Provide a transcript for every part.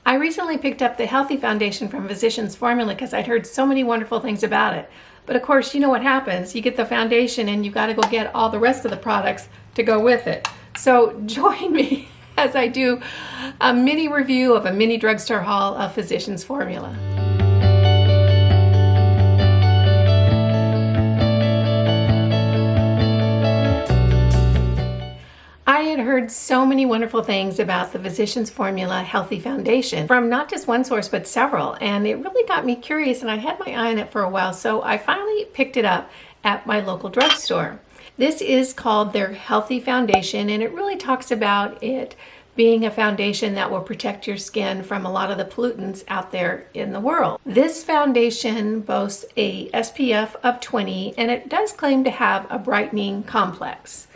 I recently picked up the Healthy Foundation from Physicians Formula because I'd heard so many wonderful things about it. But of course, you know what happens. You get the foundation and you got to go get all the rest of the products to go with it. So join me as I do a mini review of a mini drugstore haul of Physicians Formula. I had heard so many wonderful things about the Physicians Formula Healthy Foundation from not just one source but several, and it really got me curious, and I had my eye on it for a while, so I finally picked it up at my local drugstore. This is called their Healthy Foundation, and it really talks about it being a foundation that will protect your skin from a lot of the pollutants out there in the world. This foundation boasts a SPF of 20, and it does claim to have a brightening complex.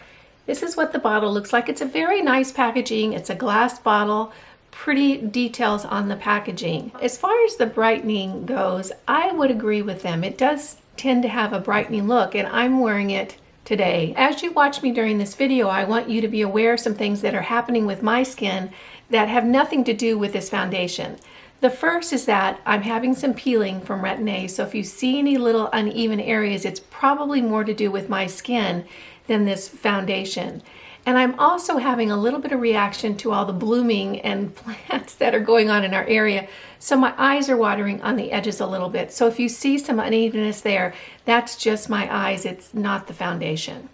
This is what the bottle looks like. It's a very nice packaging. It's a glass bottle, pretty details on the packaging. As far as the brightening goes, I would agree with them. It does tend to have a brightening look, and I'm wearing it today. As you watch me during this video, I want you to be aware of some things that are happening with my skin that have nothing to do with this foundation. The first is that I'm having some peeling from Retin-A, so if you see any little uneven areas, it's probably more to do with my skin than this foundation. And I'm also having a little bit of reaction to all the blooming and plants that are going on in our area, so my eyes are watering on the edges a little bit. So if you see some unevenness there, that's just my eyes, it's not the foundation.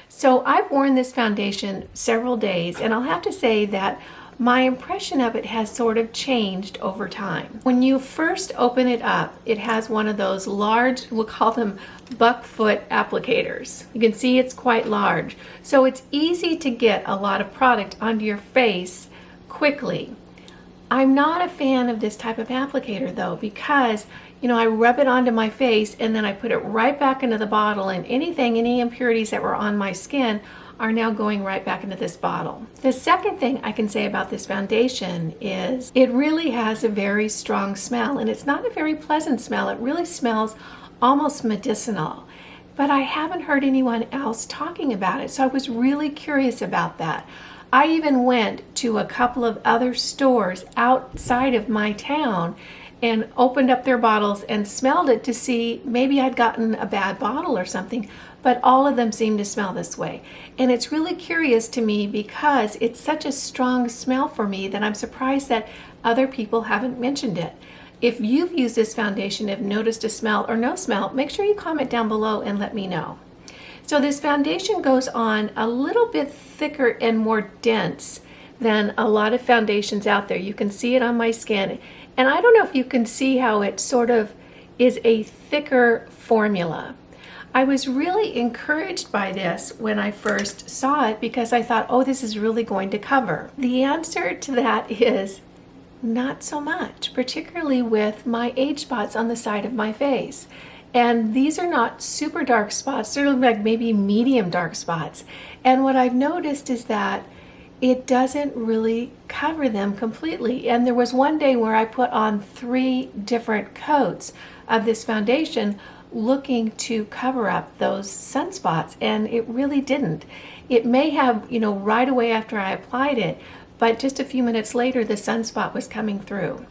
So I've worn this foundation several days, and I'll have to say that my impression of it has sort of changed over time. When you first open it up, it has one of those large, we'll call them buckfoot applicators. You can see it's quite large. So it's easy to get a lot of product onto your face quickly. I'm not a fan of this type of applicator though, because I rub it onto my face and then I put it right back into the bottle, and any impurities that were on my skin are now going right back into this bottle. The second thing I can say about this foundation is it really has a very strong smell, and it's not a very pleasant smell. It really smells almost medicinal, but I haven't heard anyone else talking about it, so I was really curious about that. I even went to a couple of other stores outside of my town and opened up their bottles and smelled it to see maybe I'd gotten a bad bottle or something, but all of them seem to smell this way. And it's really curious to me because it's such a strong smell for me that I'm surprised that other people haven't mentioned it. If you've used this foundation, have noticed a smell or no smell, make sure you comment down below and let me know. So this foundation goes on a little bit thicker and more dense than a lot of foundations out there. You can see it on my skin. And I don't know if you can see how it sort of is a thicker formula. I was really encouraged by this when I first saw it because I thought, oh, this is really going to cover. The answer to that is not so much, particularly with my age spots on the side of my face. And these are not super dark spots, they're like maybe medium dark spots. And what I've noticed is that it doesn't really cover them completely. And there was one day where I put on 3 different coats of this foundation looking to cover up those sunspots, and it really didn't. It may have, right away after I applied it, but just a few minutes later the sunspot was coming through.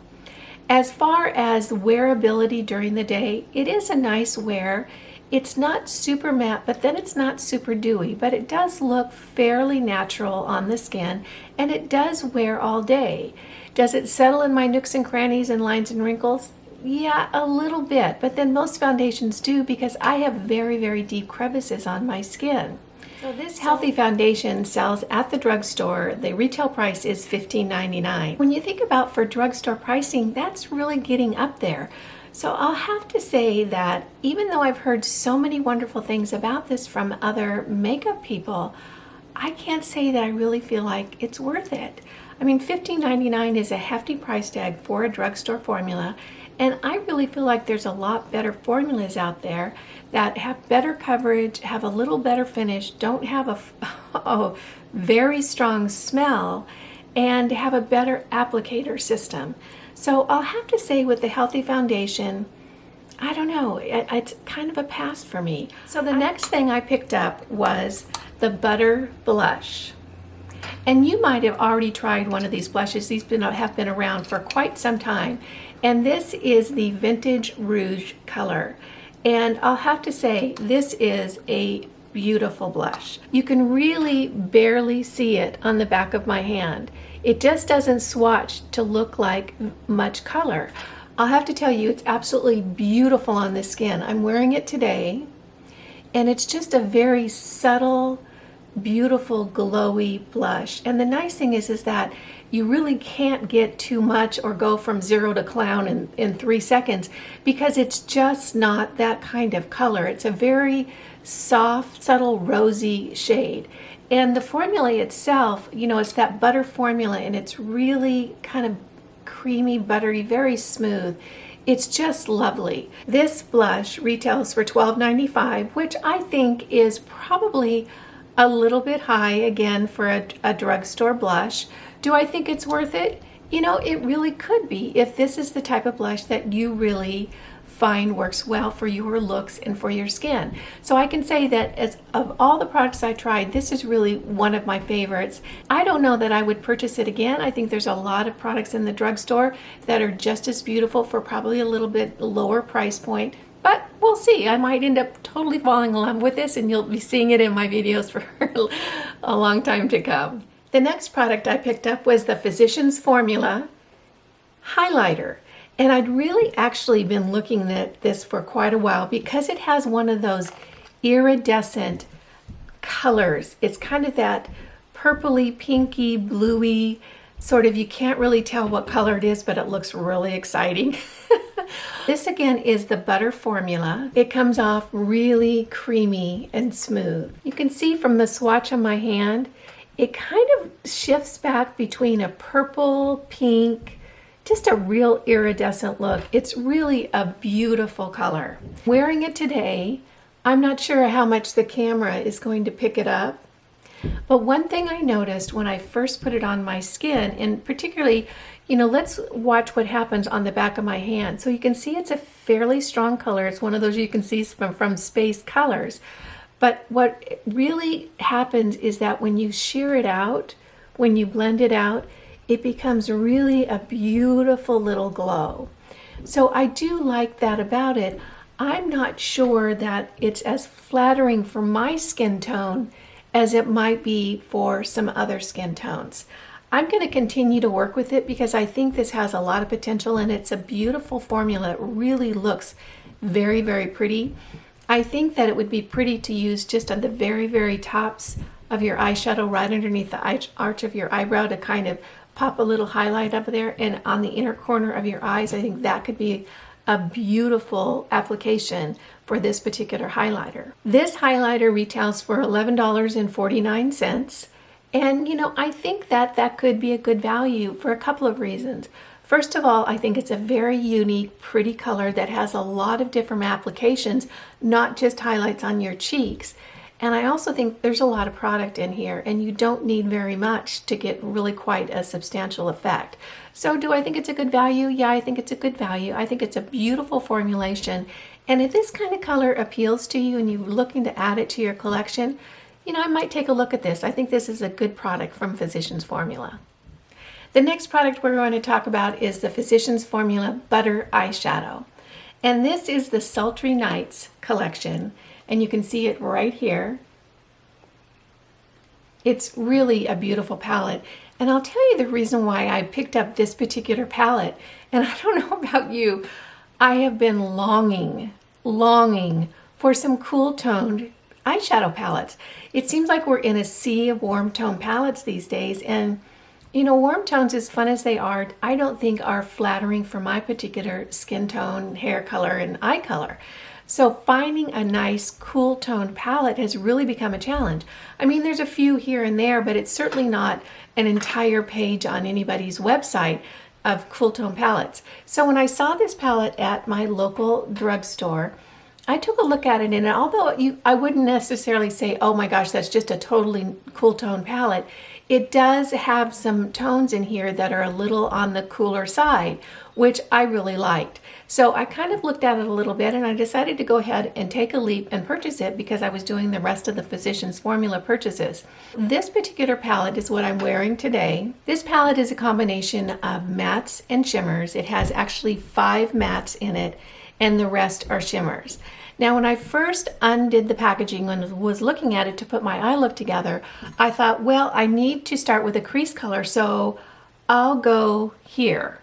As far as wearability during the day, it is a nice wear. It's not super matte, but then it's not super dewy, but it does look fairly natural on the skin, and it does wear all day. Does it settle in my nooks and crannies and lines and wrinkles? Yeah, a little bit, but then most foundations do because I have very, very deep crevices on my skin. So this Healthy Foundation sells at the drugstore. The retail price is $15.99. When you think about for drugstore pricing, that's really getting up there. So I'll have to say that even though I've heard so many wonderful things about this from other makeup people, I can't say that I really feel like it's worth it. I mean, $15.99 is a hefty price tag for a drugstore formula, and I really feel like there's a lot better formulas out there that have better coverage, have a little better finish, don't have a very strong smell, and have a better applicator system. So I'll have to say with the Healthy Foundation, I don't know, it's kind of a pass for me. So the next thing I picked up was the Butter Blush. And you might have already tried one of these blushes. These have been around for quite some time. And this is the Vintage Rouge color. And I'll have to say, this is a beautiful blush. You can really barely see it on the back of my hand. It just doesn't swatch to look like much color. I'll have to tell you, it's absolutely beautiful on the skin. I'm wearing it today, and it's just a very subtle, beautiful, glowy blush. And the nice thing is that you really can't get too much or go from zero to clown in 3 seconds, because it's just not that kind of color. It's a very soft, subtle, rosy shade. And the formula itself, you know, it's that butter formula, and it's really kind of creamy, buttery, very smooth. It's just lovely. This blush retails for $12.95, which I think is probably a little bit high, again, for a drugstore blush. Do I think it's worth it? You know, it really could be if this is the type of blush that you really find works well for your looks and for your skin. So I can say that as of all the products I tried, this is really one of my favorites. I don't know that I would purchase it again. I think there's a lot of products in the drugstore that are just as beautiful for probably a little bit lower price point. But we'll see. I might end up totally falling in love with this, and you'll be seeing it in my videos for a long time to come. The next product I picked up was the Physicians Formula highlighter. And I'd really actually been looking at this for quite a while because it has one of those iridescent colors. It's kind of that purpley, pinky, bluey, sort of, you can't really tell what color it is, but it looks really exciting. This again is the butter formula. It comes off really creamy and smooth. You can see from the swatch on my hand, it kind of shifts back between a purple, pink, just a real iridescent look. It's really a beautiful color. Wearing it today, I'm not sure how much the camera is going to pick it up, but one thing I noticed when I first put it on my skin, and particularly, you know, let's watch what happens on the back of my hand. So you can see it's a fairly strong color. It's one of those you can see from Space Colors. But what really happens is that when you shear it out, when you blend it out, it becomes really a beautiful little glow. So I do like that about it. I'm not sure that it's as flattering for my skin tone as it might be for some other skin tones. I'm going to continue to work with it because I think this has a lot of potential, and it's a beautiful formula. It really looks very, very pretty. I think that it would be pretty to use just on the very, very tops of your eyeshadow, right underneath the arch of your eyebrow, to kind of pop a little highlight up there, and on the inner corner of your eyes. I think that could be a beautiful application for this particular highlighter. This highlighter retails for $11.49, and you know, I think that that could be a good value for a couple of reasons. First of all, I think it's a very unique, pretty color that has a lot of different applications, not just highlights on your cheeks. And I also think there's a lot of product in here, and you don't need very much to get really quite a substantial effect. So do I think it's a good value? Yeah, I think it's a good value. I think it's a beautiful formulation. And if this kind of color appeals to you and you're looking to add it to your collection, you know, I might take a look at this. I think this is a good product from Physicians Formula. The next product we're going to talk about is the Physicians Formula Butter Eyeshadow. And this is the Sultry Nights collection. And you can see it right here. It's really a beautiful palette. And I'll tell you the reason why I picked up this particular palette. And I don't know about you, I have been longing for some cool toned eyeshadow palettes. It seems like we're in a sea of warm tone palettes these days. And you know, warm tones, as fun as they are, I don't think are flattering for my particular skin tone, hair color, and eye color. So finding a nice cool toned palette has really become a challenge. I mean, there's a few here and there, but it's certainly not an entire page on anybody's website of cool tone palettes. So when I saw this palette at my local drugstore, I took a look at it, and although I wouldn't necessarily say, oh my gosh, that's just a totally cool tone palette, it does have some tones in here that are a little on the cooler side, which I really liked. So I kind of looked at it a little bit and I decided to go ahead and take a leap and purchase it because I was doing the rest of the Physicians Formula purchases. This particular palette is what I'm wearing today. This palette is a combination of mattes and shimmers. It has actually 5 mattes in it and the rest are shimmers. Now, when I first undid the packaging and was looking at it to put my eye look together, I thought, well, I need to start with a crease color, so I'll go here.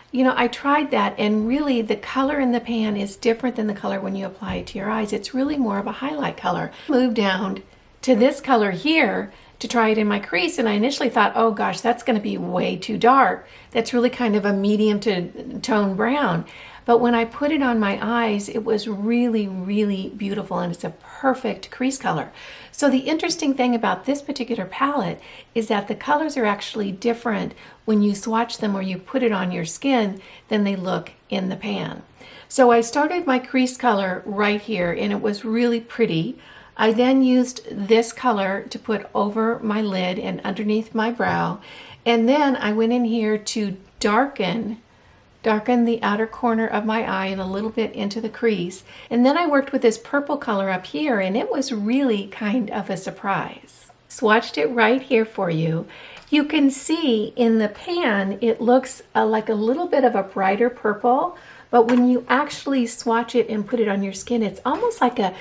You know, I tried that, and really the color in the pan is different than the color when you apply it to your eyes. It's really more of a highlight color. Moved down to this color here to try it in my crease, and I initially thought, oh gosh, that's going to be way too dark. That's really kind of a medium to tone brown. But when I put it on my eyes, it was really, really beautiful, and it's a perfect crease color. So the interesting thing about this particular palette is that the colors are actually different when you swatch them or you put it on your skin than they look in the pan. So I started my crease color right here, and it was really pretty. I then used this color to put over my lid and underneath my brow, and then I went in here to darken the outer corner of my eye and a little bit into the crease. And then I worked with this purple color up here, and it was really kind of a surprise. Swatched it right here for you. You can see in the pan, it looks like a little bit of a brighter purple, but when you actually swatch it and put it on your skin, it's almost like a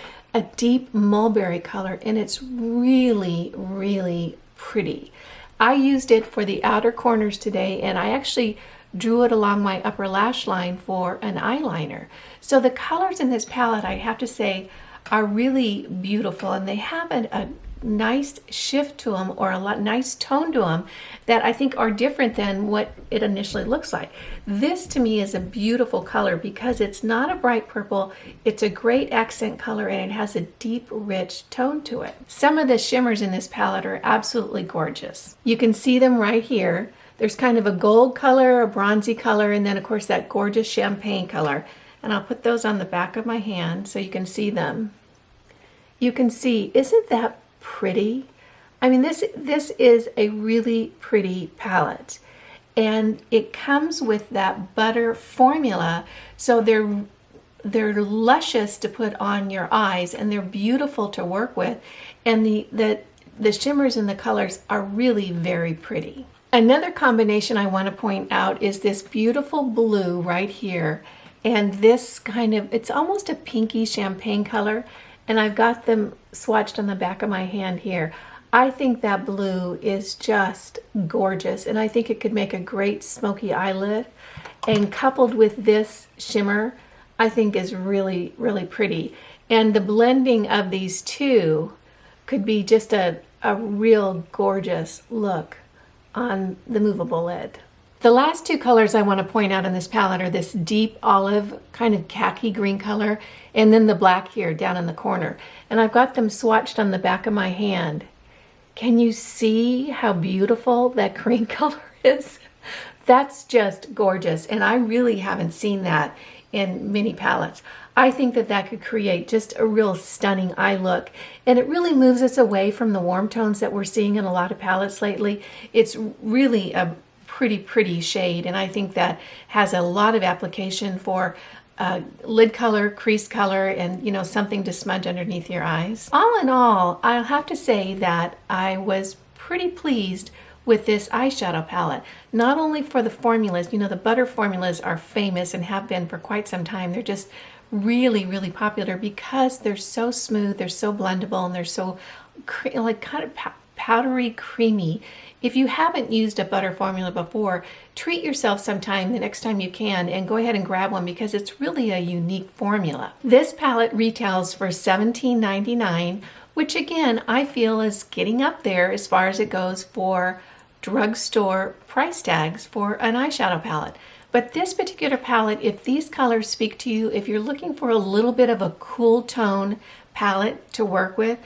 deep mulberry color, and it's really, really pretty. I used it for the outer corners today, and I actually drew it along my upper lash line for an eyeliner. So the colors in this palette, I have to say, are really beautiful, and they have a nice shift to them, or nice tone to them, that I think are different than what it initially looks like. This to me is a beautiful color because it's not a bright purple, it's a great accent color, and it has a deep, rich tone to it. Some of the shimmers in this palette are absolutely gorgeous. You can see them right here. There's kind of a gold color, a bronzy color, and then of course that gorgeous champagne color. And I'll put those on the back of my hand so you can see them. You can see, isn't that pretty? I mean, this is a really pretty palette. And it comes with that butter formula, so they're luscious to put on your eyes, and they're beautiful to work with. And the shimmers and the colors are really very pretty. Another combination I want to point out is this beautiful blue right here, and this kind of, it's almost a pinky champagne color, and I've got them swatched on the back of my hand here. I think that blue is just gorgeous, and I think it could make a great smoky eyelid, and coupled with this shimmer, I think is really, really pretty. And the blending of these two could be just a real gorgeous look on the movable lid. The last two colors I want to point out in this palette are this deep olive, kind of khaki green color, and then the black here down in the corner. And I've got them swatched on the back of my hand. Can you see how beautiful that green color is? That's just gorgeous, and I really haven't seen that in many palettes. I think that could create just a real stunning eye look, and it really moves us away from the warm tones that we're seeing in a lot of palettes lately. It's really a pretty shade, and I think that has a lot of application for lid color, crease color, and something to smudge underneath your eyes. All in all, I'll have to say that I was pretty pleased with this eyeshadow palette. Not only for the formulas, the butter formulas are famous and have been for quite some time. They're just really, really popular because they're so smooth, they're so blendable, and they're so like kind of powdery creamy. If you haven't used a butter formula before, treat yourself sometime the next time you can and go ahead and grab one because it's really a unique formula. This palette retails for $17.99, which again I feel is getting up there as far as it goes for drugstore price tags for an eyeshadow palette. But this particular palette, if these colors speak to you, if you're looking for a little bit of a cool tone palette to work with,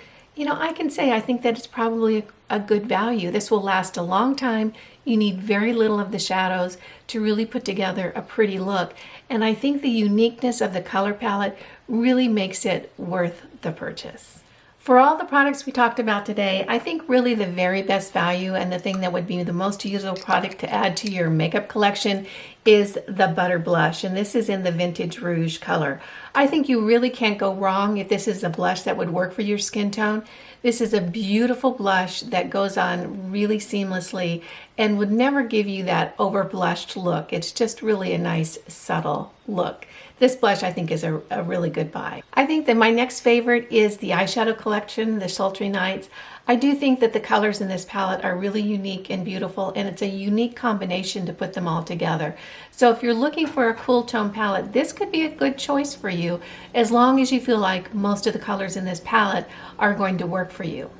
I can say I think that it's probably a good value. This will last a long time. You need very little of the shadows to really put together a pretty look. And I think the uniqueness of the color palette really makes it worth the purchase. For all the products we talked about today, I think really the very best value and the thing that would be the most useful product to add to your makeup collection is the Butter Blush, and this is in the Vintage Rouge color. I think you really can't go wrong if this is a blush that would work for your skin tone. This is a beautiful blush that goes on really seamlessly and would never give you that over blushed look. It's just really a nice subtle look. This blush I think is a really good buy. I think that my next favorite is the eyeshadow collection, the Sultry Nights. I do think that the colors in this palette are really unique and beautiful, and it's a unique combination to put them all together. So if you're looking for a cool tone palette, this could be a good choice for you as long as you feel like most of the colors in this palette are going to work for you.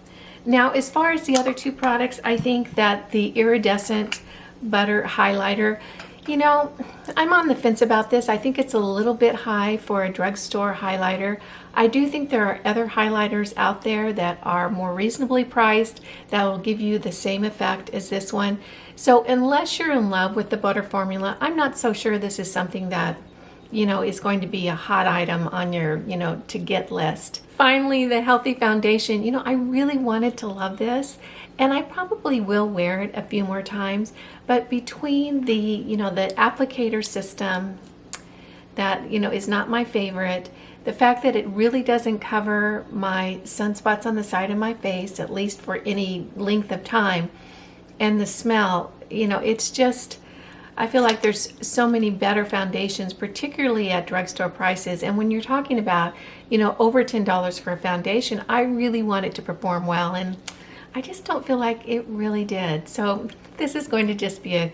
Now, as far as the other two products, I think that the Iridescent Butter Highlighter, you know, I'm on the fence about this. I think it's a little bit high for a drugstore highlighter. I do think there are other highlighters out there that are more reasonably priced that will give you the same effect as this one. So unless you're in love with the butter formula, I'm not so sure this is something that, you know, is going to be a hot item on your, you know, to get list. Finally, the Healthy Foundation. You know, I really wanted to love this, and I probably will wear it a few more times, but between the, you know, the applicator system that, you know, is not my favorite, the fact that it really doesn't cover my sunspots on the side of my face, at least for any length of time, and the smell, you know, it's just, I feel like there's so many better foundations, particularly at drugstore prices. And when you're talking about, you know, over $10 for a foundation, I really want it to perform well, and I just don't feel like it really did. So this is going to just be a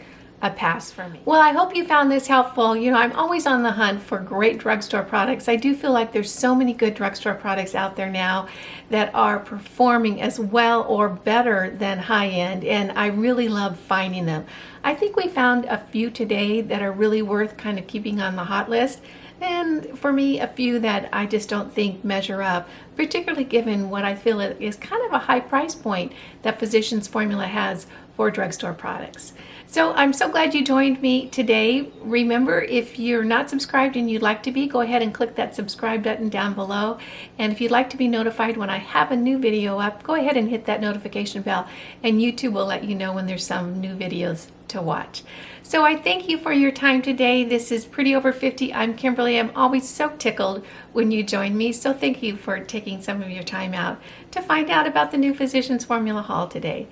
pass for me. Well, I hope you found this helpful. You know, I'm always on the hunt for great drugstore products. I do feel like there's so many good drugstore products out there now that are performing as well or better than high-end, and I really love finding them. I think we found a few today that are really worth kind of keeping on the hot list. And for me, a few that I just don't think measure up, particularly given what I feel is kind of a high price point that Physicians Formula has for drugstore products. So I'm so glad you joined me today. Remember, if you're not subscribed and you'd like to be, go ahead and click that subscribe button down below. And if you'd like to be notified when I have a new video up, go ahead and hit that notification bell, and YouTube will let you know when there's some new videos to watch. So I thank you for your time today. This is Pretty Over 50. I'm Kimberly. I'm always so tickled when you join me. So thank you for taking some of your time out to find out about the new Physicians Formula haul today.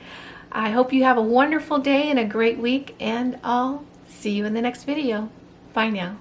I hope you have a wonderful day and a great week, and I'll see you in the next video. Bye now.